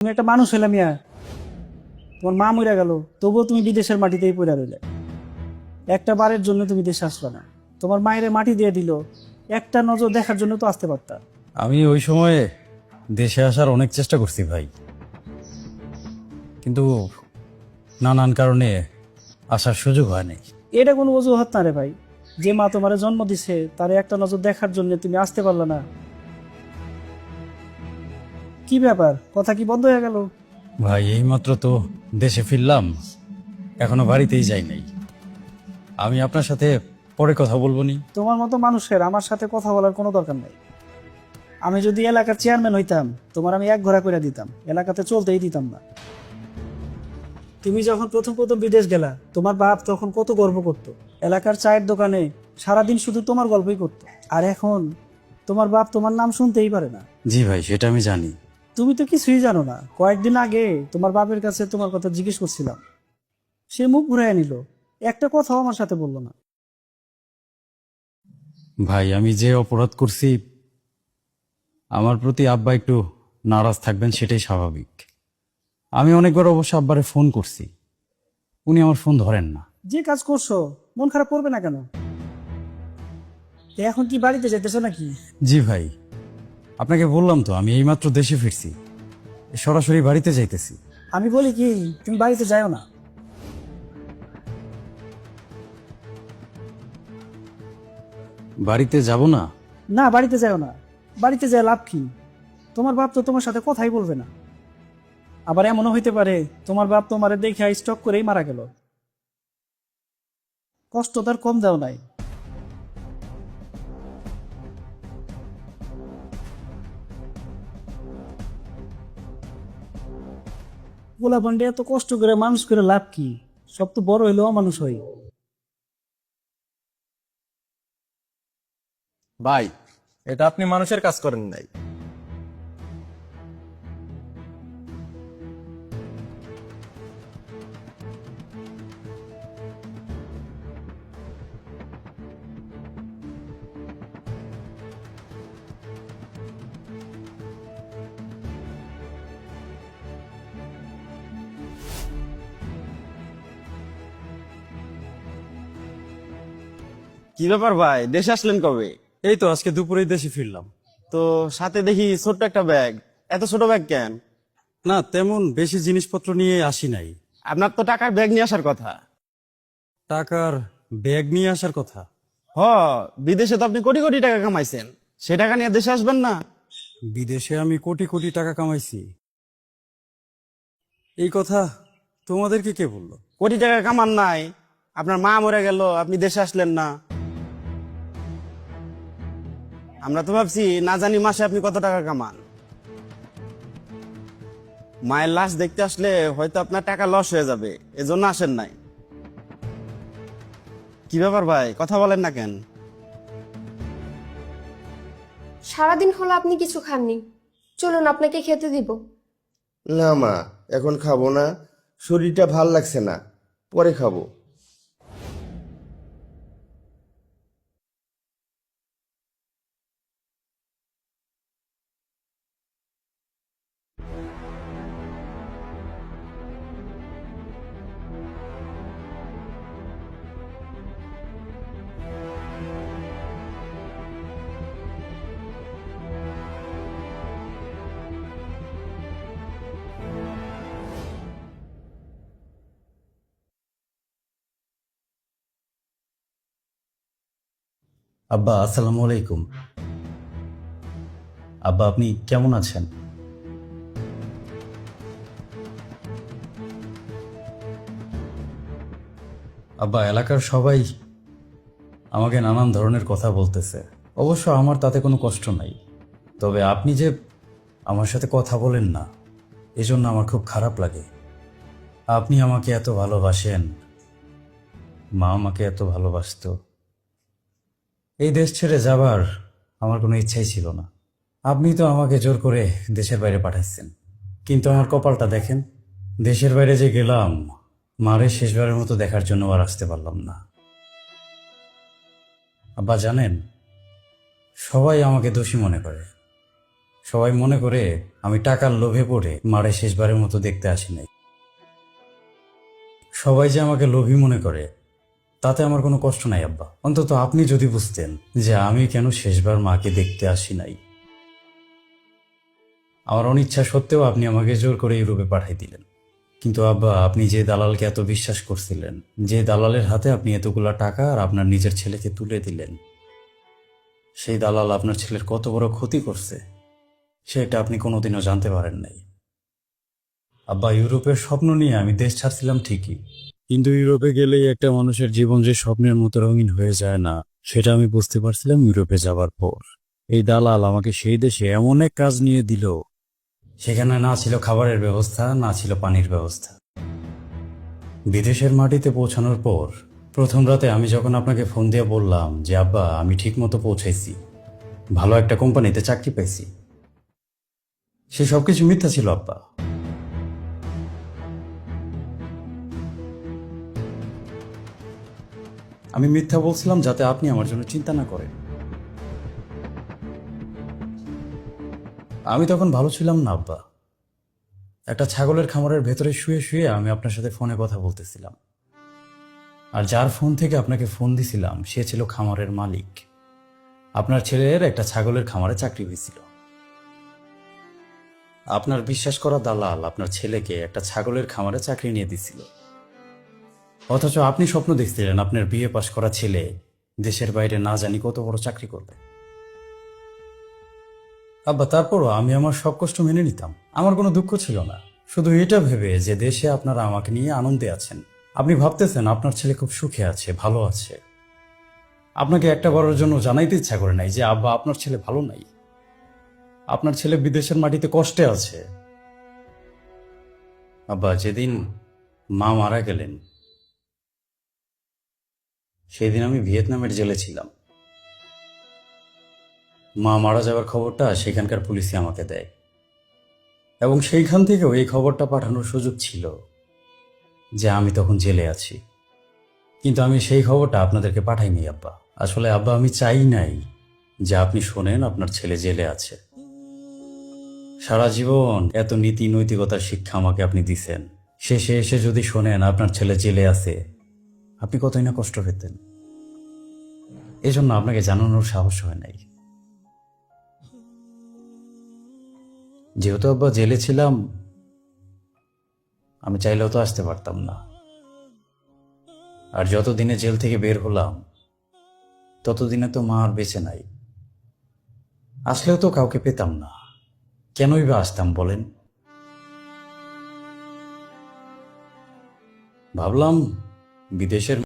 তুমি একটা মানুষ হইলে মিয়া, তোমার মা মরে গেল, তবুও তুমি বিদেশের মাটিতেই পড়ে রইলে। একটা বারের জন্য তুমি দেশে আসলো না, তোমার মায়ের মাটি দিয়ে দিল, একটা নজর দেখার জন্য তো আসতে পারতা। আমি ওই সময়ে দেশে আসার অনেক চেষ্টা করছি ভাই, কিন্তু নানান কারণে আসার সুযোগ হয় নাই। এটা কোনো অজুহাত না রে ভাই। যে মা তোমারে জন্ম দিছে তারে একটা নজর দেখার জন্য তুমি আসতে পারলো না। কি ব্যাপার, কথা কি বন্ধ হয়ে গেল? ভাই এইমাত্র তো দেশে ফিরলাম, এখনো বাড়িতেই যাই নাই। আমি আপনার সাথে পরে কথা বলবো নি। তোমার মতো মানুষের আমার সাথে কথা বলার কোনো দরকার নাই। আমি যদি এলাকার চেয়ারম্যান হইতাম, তোমার আমি এক ঘোড়া করে দিতাম, এলাকাতে চলতেই দিতাম না। তুমি যখন প্রথম প্রথম বিদেশ গেলা, তোমার বাপ তখন কত গর্ব করতো, এলাকার চায়ের দোকানে সারাদিন শুধু তোমার গল্পই করতো। আর এখন তোমার বাপ তোমার নাম শুনতেই পারে না। জি ভাই, সেটা আমি জানি। তুমি তো কিছুই জানো না। কয়েকদিন আগে তোমার বাপের কাছে তোমার কথা জিজ্ঞেস করছিলাম, সে মুখ ঘুরাইয়া নিল, একটা কথাও আমার সাথে বললো না। ভাই আমি যে অপরাধ করছি, আমার প্রতি আব্বা একটু নারাজ থাকবেন, সেটাই স্বাভাবিক। আমি অনেকবার অবশ্য আব্বারে ফোন করছি, উনি আমার ফোন ধরেন না। যে কাজ করছো মন খারাপ করবে না কেন? এখন কি বাড়িতে যেতেছো নাকি? জি ভাই, আপনাকে বললাম তো আমি এইমাত্র দেশে ফিরছি, সরাসরি বাড়িতে যাইতেছি। আমি বলি কি, তুমি বাড়িতে যাও না। বাড়িতে যাব না? না, বাড়িতে যাও না। বাড়িতে যায় লাভ কি? তোমার বাপ তো তোমার সাথে কথাই বলবে না। আবার এমনও হইতে পারে তোমার বাপ তোমারে দেখে স্টক করেই মারা গেল। কষ্ট তার কম দাও নাই। গোলা পান্ডে এত কষ্ট করে মানুষ করে লাভ কি? সব তো বড় হইলেও মানুষ হয়। ভাই, এটা আপনি মানুষের কাজ করেন নাই। কি ব্যাপার ভাই, দেশে আসলেন কবে? এই তো আজকে দুপুরেই দেশে ফিরলাম। তো সাথে দেখি ছোট্ট একটা ব্যাগ। এত ছোট ব্যাগ কেন? না, তেমন বেশি জিনিসপত্র নিয়ে আসি নাই। আপনার তো টাকার ব্যাগ নিয়ে আসার কথা। টাকার ব্যাগ নিয়ে আসার কথা? হ, বিদেশে তো আপনি কোটি কোটি টাকা কামাইছেন, সে টাকা নিয়ে দেশে আসবেন না? বিদেশে আমি কোটি কোটি টাকা কামাইছি, এই কথা তোমাদেরকে কে বললো? কোটি টাকা কামান নাই, আপনার মা মরে গেল, আপনি দেশে আসলেন না। আমরা তো ভাবছি না জানি মাসে আপনি কত টাকা কামান। মায়ের লাশ দেখতে আসলে হয়তো আপনার টাকা লস হয়ে যাবে, এজন্য আসেন নাই। কি ব্যাপার ভাই, কথা বলেন না কেন? সারাদিন হলো আপনি কিছু খাননি, চলুন আপনাকে খেতে দিব। না মা, এখন খাবো না। শরীরটা ভাল লাগছে না, পরে খাবো। আব্বা আসসালামু আলাইকুম। আব্বা আপনি কেমন আছেন? আব্বা এলাকার সবাই আমাকে নানান ধরনের কথা বলতেছে, অবশ্য আমার তাতে কোনো কষ্ট নাই। তবে আপনি যে আমার সাথে কথা বলেন না, এজন্য আমার খুব খারাপ লাগে। আপনি আমাকে এত ভালোবাসেন, মা আমাকে এত ভালোবাসতো। এই দেশ ছেড়ে যাবার আমার কোনো ইচ্ছাই ছিল না। আপনি তো আমাকে জোর করে দেশের বাইরে পাঠাচ্ছেন, কিন্তু আমার কপালটা দেখেন, দেশের বাইরে যে গেলাম, মারে শেষবারের মতো দেখার জন্য আর আসতে পারলাম না। আব্বা জানেন, সবাই আমাকে দোষী মনে করে, সবাই মনে করে আমি টাকার লোভে পড়ে মারে শেষবারের মতো দেখতে আসি নাই। সবাই যে আমাকে লোভী মনে করে তাতে আমার কোনো কষ্ট নাই আব্বা। অন্তত আপনি যদি বুঝতেন যে আমি কেন শেষবার মাকে দেখতে আসি নাই। আমার অনিচ্ছা সত্ত্বেও আপনি আমাকে জোর করে ইউরোপে পাঠাই দিলেন। কিন্তু আব্বা, আপনি যে দালালকে এত বিশ্বাস করছিলেন, যে দালালের হাতে আপনি এতগুলা টাকা আর আপনার নিজের ছেলেকে তুলে দিলেন, সেই দালাল আপনার ছেলের কত বড় ক্ষতি করছে সেটা আপনি কোনোদিনও জানতে পারেন নাই। আব্বা, ইউরোপের স্বপ্ন নিয়ে আমি দেশ ছাড়ছিলাম ঠিকই, কিন্তু ইউরোপে গেলেই একটা মানুষের জীবন যে স্বপ্নের মতো রঙিন হয়ে যায় না, সেটা আমি বুঝতে পারছিলাম ইউরোপে যাবার পর। এই দালাল আমাকে সেই দেশে এমন এক কাজ নিয়ে দিল, সেখানে না ছিল খাবারের ব্যবস্থা, না ছিল পানির ব্যবস্থা। বিদেশের মাটিতে পৌঁছানোর পর প্রথম রাতে আমি যখন আপনাকে ফোন দিয়ে বললাম যে আব্বা, আমি ঠিক মতো পৌঁছাইছি, ভালো একটা কোম্পানিতে চাকরি পাইছি, সে সবকিছু মিথ্যা ছিল আব্বা। আমি মিথ্যা বলছিলাম যাতে আপনি আমার জন্য চিন্তা না করেন। আমি তখন ভালো ছিলাম না আব্বা। একটা ছাগলের খামারের ভেতরে শুয়ে শুয়ে আমি আপনার সাথে ফোনে কথা বলতেছিলাম, আর যার ফোন থেকে আপনাকে ফোন দিছিলাম সে ছিল খামারের মালিক। আপনার ছেলের একটা ছাগলের খামারে চাকরি হয়েছিল। আপনার বিশ্বাস করা দালাল আপনার ছেলেকে একটা ছাগলের খামারে চাকরি নিয়ে দিছিল, অথচ আপনি স্বপ্ন দেখছিলেন আপনার বিএ পাশ করা ছেলে দেশের বাইরে না জানি কত বড় চাকরি করবে। আব্বা, তারপরও আমি আমার সব কষ্ট মেনে নিতাম, আমার কোনো দুঃখ ছিল না, শুধু এটা ভেবে যে দেশে আপনারা আমাকে নিয়ে আনন্দে আছেন। আপনি ভাবতেছেন আপনার ছেলে খুব সুখে আছে, ভালো আছে। আপনাকে একটা বারের জন্য জানাইতে ইচ্ছা করে নাই যে আব্বা, আপনার ছেলে ভালো নাই, আপনার ছেলে বিদেশের মাটিতে কষ্টে আছে। আব্বা, যেদিন মা মারা গেলেন সেদিন আমি ভিয়েতনামের জেলে ছিলাম। মা মারা যাওয়ার খবরটা সেখানকার পুলিশই আমাকে দেয়, এবং সেইখান থেকেও এই খবরটা পাঠানোর সুযোগ ছিল যে আমি তখন জেলে আছি। কিন্তু আমি সেই খবরটা আপনাদেরকে পাঠাইনি আব্বা। আসলে আব্বা, আমি চাই নাই যে আপনি শোনেন আপনার ছেলে জেলে আছে। সারা জীবন এত নীতি নৈতিকতার শিক্ষা আমাকে আপনি দিছেন, শেষে এসে যদি শোনেন আপনার ছেলে জেলে আছে, আপনি কতই না কষ্ট পেতেন। এজন্য আপনাকে জানানোর সাহস হয় নাই। যেহেতু আব্বা জেলে ছিলাম, আমি চাইলেও তো আসতে পারতাম না। আর যতদিনে জেল থেকে বের হলাম ততদিনে তো মা আর বেঁচে নাই। আসলেও তো কাউকে পেতাম না, কেনই বা আসতাম বলেন? ভাবলাম বিদেশের